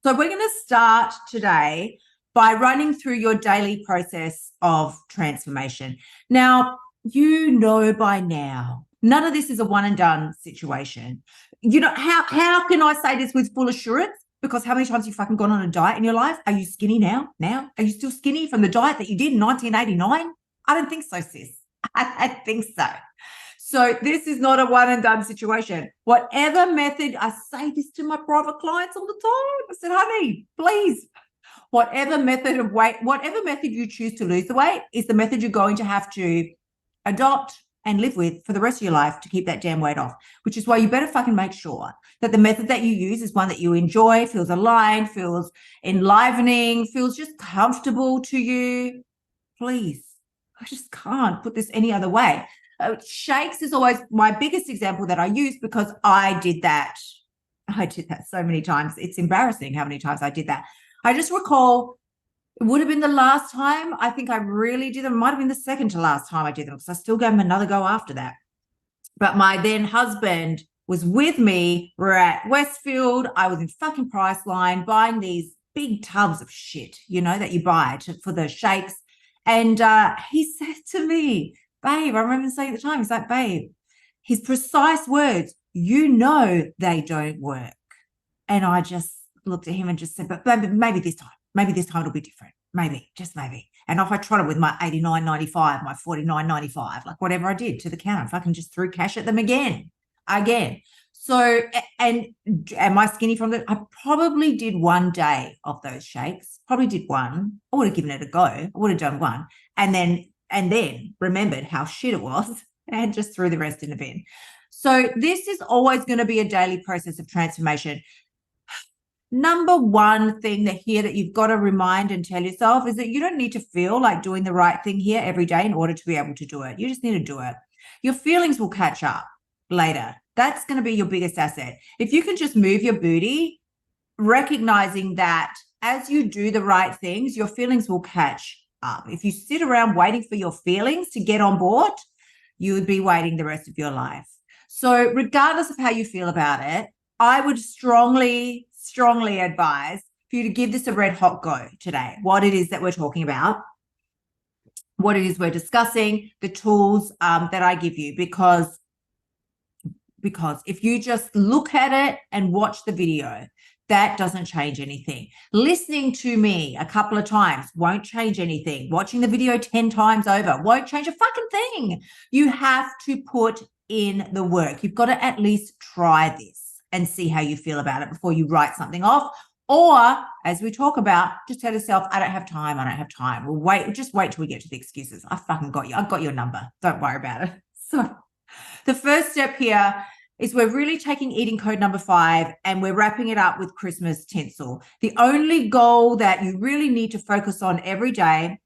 So we're going to start today by running through your daily process of transformation. Now, you know by now, none of this is a one and done situation. You know, how can I say this with full assurance? Because how many times have you fucking gone on a diet in your life? Are you skinny now? Are you still skinny from the diet that you did in 1989? I don't think so, sis. I don't think so. So this is not a one and done situation. Whatever method, I say this to my private clients all the time. I said, honey, please, whatever method you choose to lose the weight is the method you're going to have to adopt and live with for the rest of your life to keep that damn weight off, which is why you better fucking make sure that the method that you use is one that you enjoy, feels aligned, feels enlivening, feels just comfortable to you. Please, I just can't put this any other way. Shakes is always my biggest example that I use because I did that. I did that so many times. It's embarrassing how many times I did that. I just recall it would have been the last time I think I really did them. It might have been the second to last time I did them because I still gave them another go after that. But my then husband was with me. We're at Westfield. I was in fucking Priceline buying these big tubs of shit, you know, that you buy for the shakes. And he said to me, babe, I remember saying at the time, he's like, babe, his precise words, you know they don't work. And I just looked at him and just said, but maybe this time it'll be different. Maybe, just maybe. And if I tried it with my $89.95, my $49.95, like whatever I did to the counter, if I can just throw cash at them again. So, and am I skinny from that? I probably did one day of those shakes, probably did one. I would have given it a go. I would have done one. And then remembered how shit it was and just threw the rest in the bin. So this is always going to be a daily process of transformation. Number one thing that you've got to remind and tell yourself is that you don't need to feel like doing the right thing here every day in order to be able to do it. You just need to do it. Your feelings will catch up later. That's going to be your biggest asset. If you can just move your booty, recognizing that as you do the right things, your feelings will catch up. If you sit around waiting for your feelings to get on board, you would be waiting the rest of your life. So regardless of how you feel about it, I would strongly advise for you to give this a red hot go today. What it is that we're talking about, what it is we're discussing, the tools that I give you, because if you just look at it and watch the video, that doesn't change anything. Listening to me a couple of times won't change anything. Watching the video 10 times over won't change a fucking thing. You have to put in the work. You've got to at least try this and see how you feel about it before you write something off. Or, as we talk about, just tell yourself, I don't have time. We'll just wait till we get to the excuses. I fucking got you. I've got your number. Don't worry about it. So the first step here is we're really taking eating code number 5 and we're wrapping it up with Christmas tinsel. The only goal that you really need to focus on every day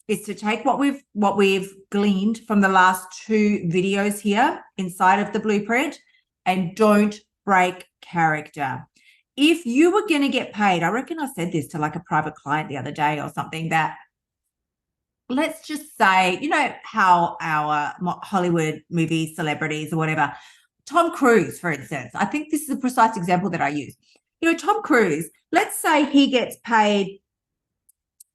is to take what we've gleaned from the last 2 videos here inside of the blueprint and don't break character. If you were going to get paid, I reckon I said this to like a private client the other day or something, that let's just say, you know how our Hollywood movie celebrities or whatever, Tom Cruise, for instance, I think this is a precise example that I use. You know, Tom Cruise, let's say he gets paid,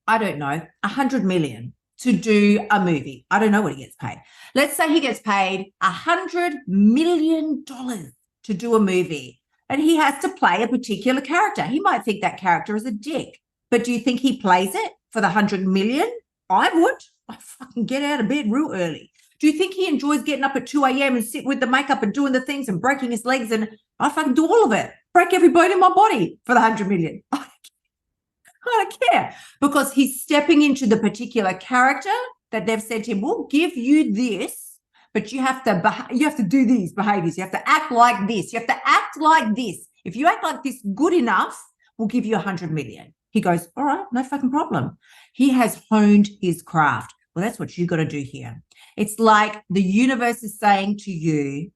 I don't know, 100 million to do a movie. I don't know what he gets paid. Let's say he gets paid $100 million to do a movie and he has to play a particular character. He might think that character is a dick, but do you think he plays it for the 100 million? I would. I fucking get out of bed real early. Do you think he enjoys getting up at 2 a.m. and sit with the makeup and doing the things and breaking his legs? And I fucking do all of it. Break every bone in my body for the 100 million. I don't care, because he's stepping into the particular character that they've said to him, we'll give you this, but you have to do these behaviors. You have to act like this. You have to act like this. If you act like this good enough, we'll give you 100 million. He goes, all right, no fucking problem. He has honed his craft. Well, that's what you got to do here. It's like the universe is saying to you,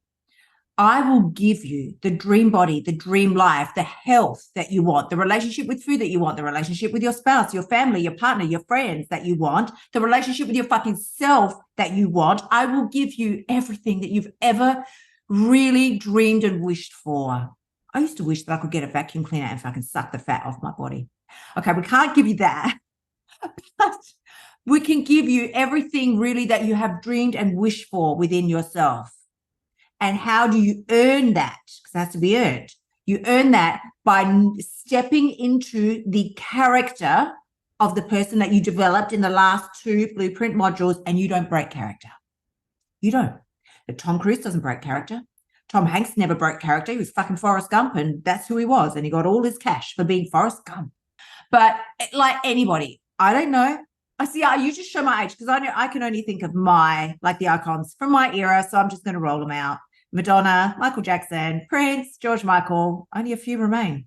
I will give you the dream body, the dream life, the health that you want, the relationship with food that you want, the relationship with your spouse, your family, your partner, your friends that you want, the relationship with your fucking self that you want. I will give you everything that you've ever really dreamed and wished for. I used to wish that I could get a vacuum cleaner and fucking suck the fat off my body. Okay, we can't give you that, but we can give you everything really that you have dreamed and wished for within yourself. And how do you earn that? Because it has to be earned. You earn that by stepping into the character of the person that you developed in the last 2 blueprint modules, and you don't break character. You don't. But Tom Cruise doesn't break character. Tom Hanks never broke character. He was fucking Forrest Gump, and that's who he was. And he got all his cash for being Forrest Gump. But like anybody, I don't know. You just show my age because I can only think of the icons from my era. So I'm just going to roll them out. Madonna, Michael Jackson, Prince, George Michael, only a few remain.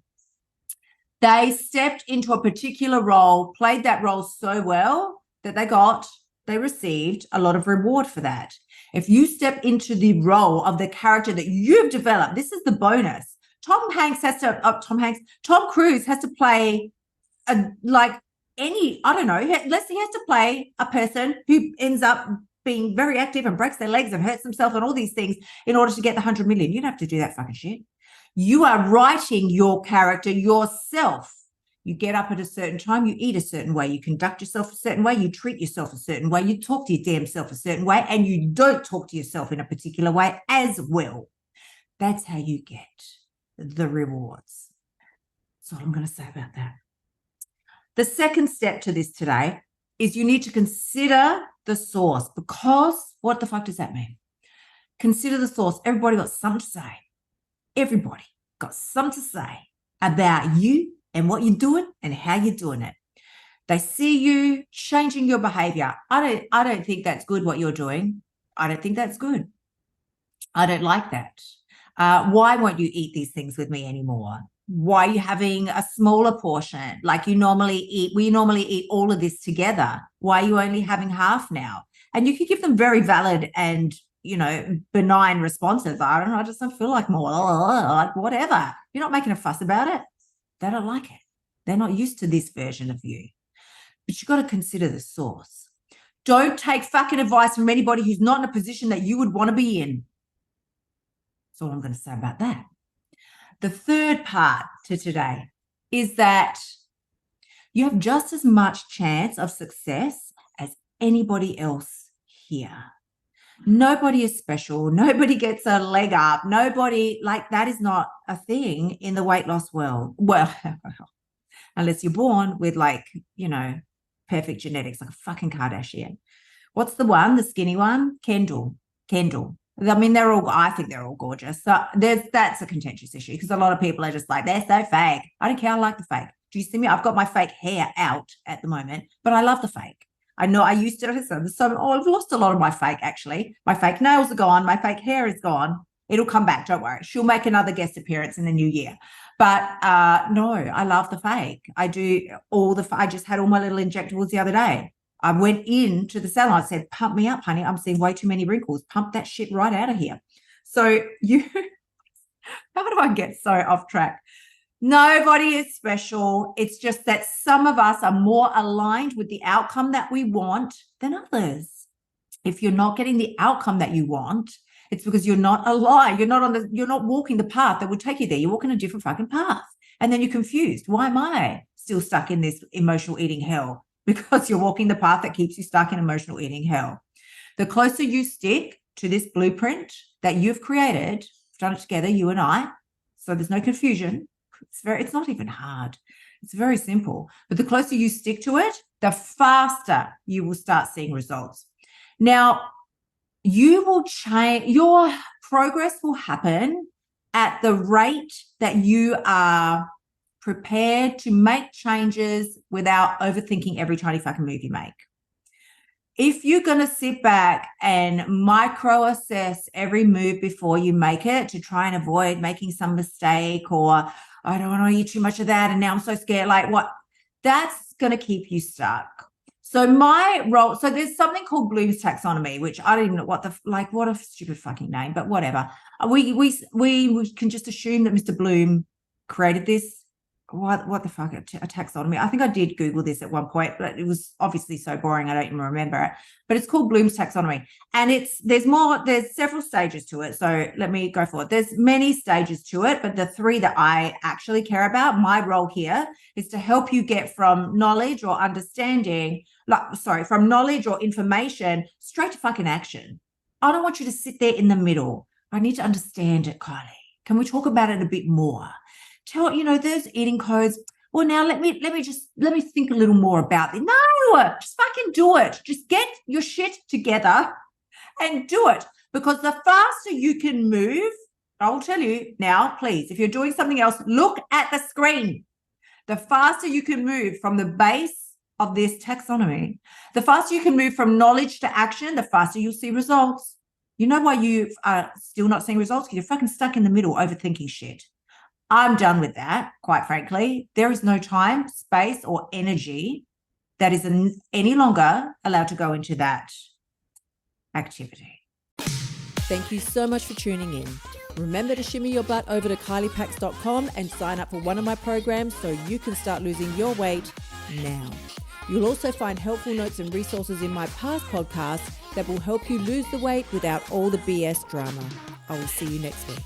They stepped into a particular role, played that role so well that they received a lot of reward for that. If you step into the role of the character that you've developed, this is the bonus. Tom Cruise has to play he has to play a person who ends up being very active and breaks their legs and hurts themselves and all these things in order to get the 100 million. You don't have to do that fucking shit. You are writing your character yourself. You get up at a certain time, you eat a certain way, you conduct yourself a certain way, you treat yourself a certain way, you talk to your damn self a certain way, and you don't talk to yourself in a particular way as well. That's how you get the rewards. That's all I'm going to say about that. The second step to this today is you need to consider the source, because what the fuck does that mean? Consider the source. Everybody got something to say. Everybody got something to say about you and what you're doing and how you're doing it. They see you changing your behavior. I don't think that's good what you're doing. I don't think that's good. I don't like that. Why won't you eat these things with me anymore? Why are you having a smaller portion like you normally eat? We normally eat all of this together. Why are you only having half now? And you can give them very valid and, benign responses. I don't know. I just don't feel like more, like whatever. You're not making a fuss about it. They don't like it. They're not used to this version of you. But you've got to consider the source. Don't take fucking advice from anybody who's not in a position that you would want to be in. That's all I'm going to say about that. The third part to today is that you have just as much chance of success as anybody else here. Nobody is special. Nobody gets a leg up. Nobody, that is not a thing in the weight loss world. Well, unless you're born with perfect genetics, like a fucking Kardashian. What's the one, the skinny one? Kendall. I mean, I think they're all gorgeous. So that's a contentious issue because a lot of people are just like, they're so fake. I don't care. I like the fake. Do you see me? I've got my fake hair out at the moment, but I love the fake. I know I used to. I've lost a lot of my fake, actually. My fake nails are gone. My fake hair is gone. It'll come back. Don't worry. She'll make another guest appearance in the new year. But no, I love the fake. I do I just had all my little injectables the other day. I went into the salon. I said, pump me up, honey. I'm seeing way too many wrinkles. Pump that shit right out of here. So how do I get so off track? Nobody is special. It's just that some of us are more aligned with the outcome that we want than others. If you're not getting the outcome that you want, it's because you're not aligned. You're not walking the path that would take you there. You're walking a different fucking path. And then you're confused. Why am I still stuck in this emotional eating hell? Because you're walking the path that keeps you stuck in emotional eating hell. The closer you stick to this blueprint that you've created, we've done it together, you and I, so there's no confusion. It's not even hard. It's very simple. But the closer you stick to it, the faster you will start seeing results. Now, you will change, your progress will happen at the rate that you are prepared to make changes without overthinking every tiny fucking move you make. If you're going to sit back and micro assess every move before you make it to try and avoid making some mistake, or I don't want to eat too much of that and now I'm so scared, that's going to keep you stuck. So my role, so there's something called Bloom's taxonomy, which I don't even know what a stupid fucking name, but whatever. We can just assume that Mr. Bloom created this. what the fuck, a taxonomy. I think I did Google this at one point, but it was obviously so boring I don't even remember it. But it's called Bloom's taxonomy, and there's several stages to it. So let me go forward. There's many stages to it, but the three that I actually care about, my role here is to help you get from knowledge or understanding, from knowledge or information straight to fucking action. I don't want you to sit there in the middle. I need to understand it, Kylie. Can we talk about it a bit more? Those eating codes. Well, now let me think a little more about it. No, just fucking do it. Just get your shit together and do it. Because the faster you can move, I will tell you now, please, if you're doing something else, look at the screen. The faster you can move from the base of this taxonomy, the faster you can move from knowledge to action, the faster you'll see results. You know why you are still not seeing results? Because you're fucking stuck in the middle overthinking shit. I'm done with that, quite frankly. There is no time, space, or energy that is any longer allowed to go into that activity. Thank you so much for tuning in. Remember to shimmy your butt over to kyliepax.com and sign up for one of my programs so you can start losing your weight now. You'll also find helpful notes and resources in my past podcasts that will help you lose the weight without all the BS drama. I will see you next week.